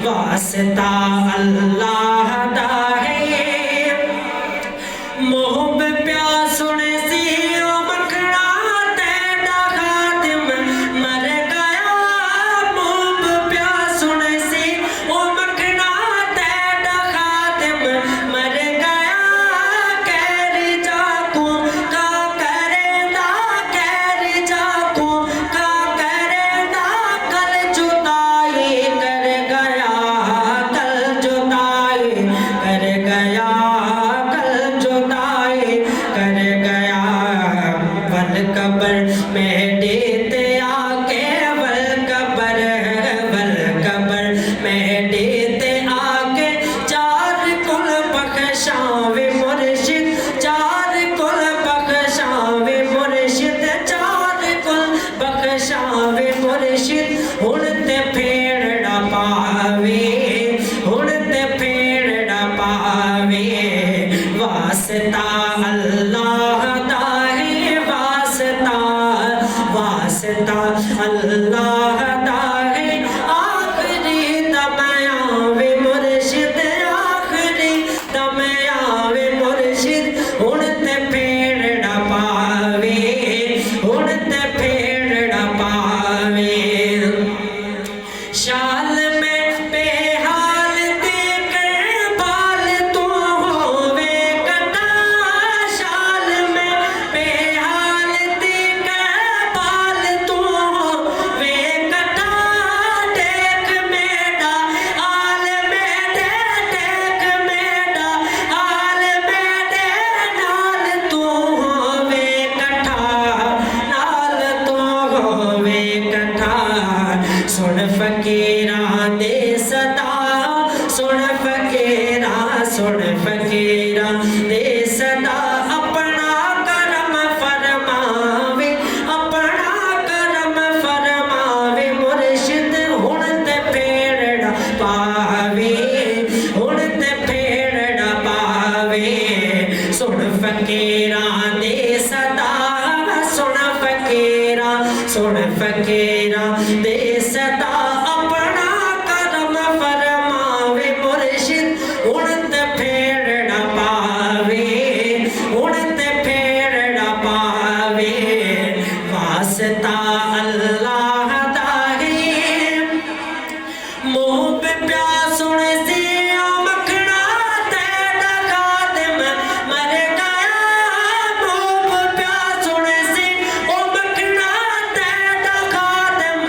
वास्ता अल्लाह दा है मोहब प्यास सुने सी ओ मखना तेरा खादिम मर गया। मोहब प्यास सुने सी ओ मखना तेरा खादिम मर गया। कैरी जाकू का करेंदा कैरी जाकू का करेंदा कल जुदाई कर गया। कबर में देते आके वल कबर में देते आके चार कुल बख्शावे मुर्शिद चार कुल बख्शावे मुर्शिद चार कुल बख्शावे मुर्शिद उड़ते फेरड़ा पावे उड़ते फेरड़ा पावे। वास्ता अल्लाह दा वास्ता अल्लाह दा है आखिरी तमयावे मुर्शिद आखिरी तमयावे मुर्शिद उड़ते फेरड़ा पावे उड़ते फेरड़ा पावे। शाल में बेहाल देकर बाल तू होवे कटा शाल में बेहाल सुन फकीरा दे सदा सुन फकीरा दे सदा अपना करम फरमावे अपना करम फरमावे मुर्शिद उड़ते फेरड़ा पावे उड़ते फेरड़ा पावे। सुन फकीरा दे सदा सुन फकीरा दे सदा अपना करम फरमावे मुर्शिद उड़ते फेरड़ा पावे उड़ते फेरड़ा पावे। वास्ता अल्लाह दा है मोह पे प्यास सुने सी ओ मखना तेरा खादिम मर गया। मोह पे प्यास सुने सी ओ मखना तेरा खादिम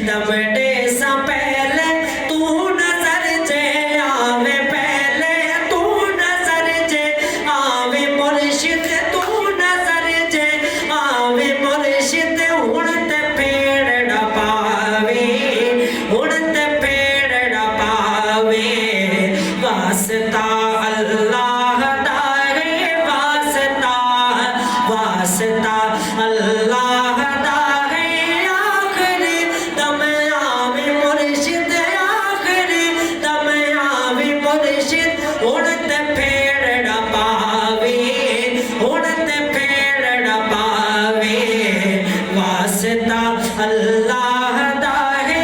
दमड़े सा पहले तू नजर जे आवे पहले तू नजर जे आवे मुर्शिद तू नजर जे आवे मुर्शिद हुण ते फेड़ न पावे हुण ते फेड़ न पावे वास्ता अल्लाह दा है वास्ता वास्ता अल्लाह दा है आखिरी दम आवे मुर्शिद आखिरी दम आवे मुर्शिद हुण ते फेड़ न पावे हुण ते फेड़ न पावे वास्ता अल्लाह दा है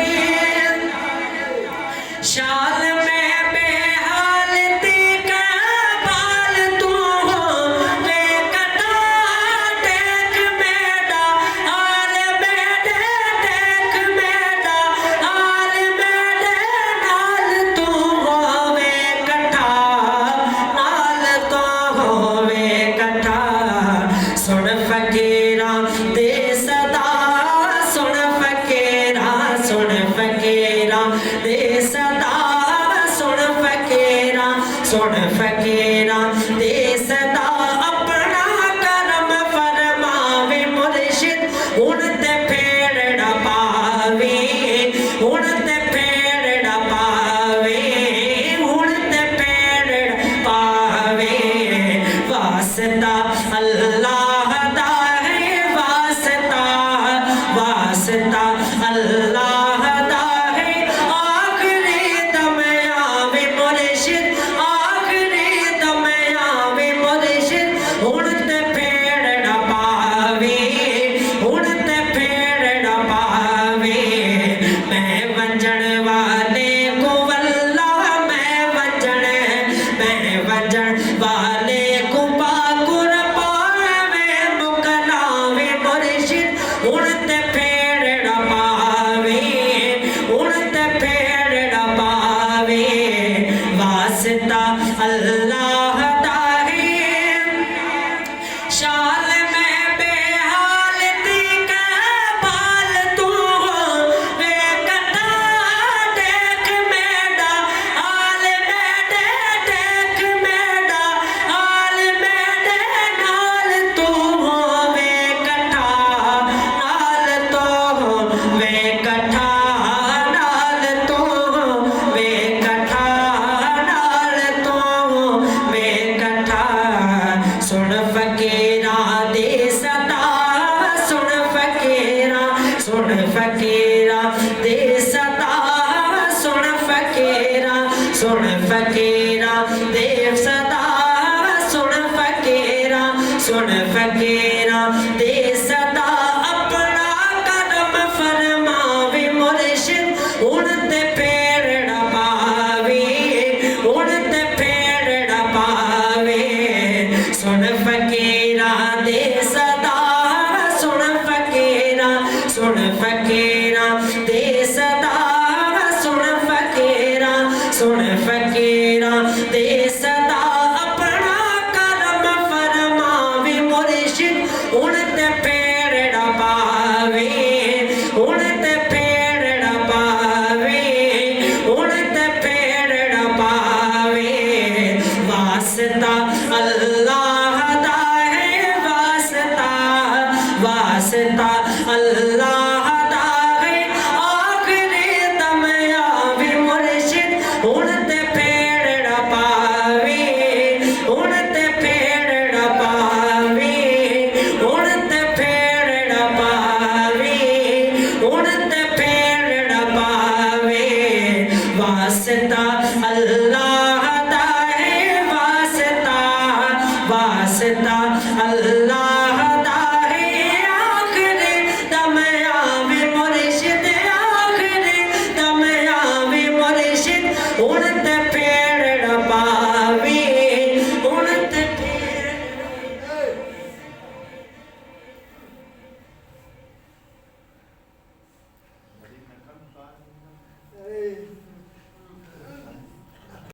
शाल में बेहालती का बाल तू हो वे कटा टेक मेरा हाल मेरे टेक मेरा हाल मेरे नाल तू हो वे कटा नाल तो हो वे कटा सुन फकीरा दे सदा सुन फकीरा दे सदा सुन फकीरा दे सदा अपना करम फरमावे मुर्शिद हुण ते फेड़ न पावे हुण ते फेड़ न पावे हुण ते फेड़ न पावे वास्ता अल्लाह दा है वास्ता वास्ता अल्लाह दा है आखिरी दम आवे मुर्शिद आखिरी दम आवे मुर्शिद हुण ते फेड़ न पावे हुण ते फेड़ न पावे मैं वंजण वाले को वल्ला मैं वंजण वाले को पाकुर पावे मुकलावे मुर्शिद हुण ते फेड़ न पावे हुण ते फेड़ न पावे वास्ता अल्लाह दा है शाल में बेहालती का बाल तू हो वे कटा टेक मेरा हाल मेरे टेक मेरा हाल मेरे नाल तू हो वे कटा नाल तो हो वे कटा नाल तो हो वे कटा नाल तो हो वे कटा सुन फकीरा दे सदा सुन फकीरा दे सदा सुन फकीरा दे सदा सुन फकीरा दे सदा अपना करम फरमावे मुर्शिद हुण ते फेड़ न पावे हुण ते फेड़ न पावे सुन फकीरा दे सदा सुन फकीरा दे सदा सुन फकीरा दे सदा अपना करम फरमावे मुर्शिद हुण ते फेड़ न पावे हुण ते फेड़ न पावे हुण ते फेड़ न पावे वास्ता अल्लाह दा है वास्ता वास्ता अल्लाह दा है आखिरी दम आवे मुर्शिद हुण ते फेड़ न पावे हुण ते फेड़ न पावे हुण ते फेड़ न पावे हुण ते फेड़ न पावे वास्ता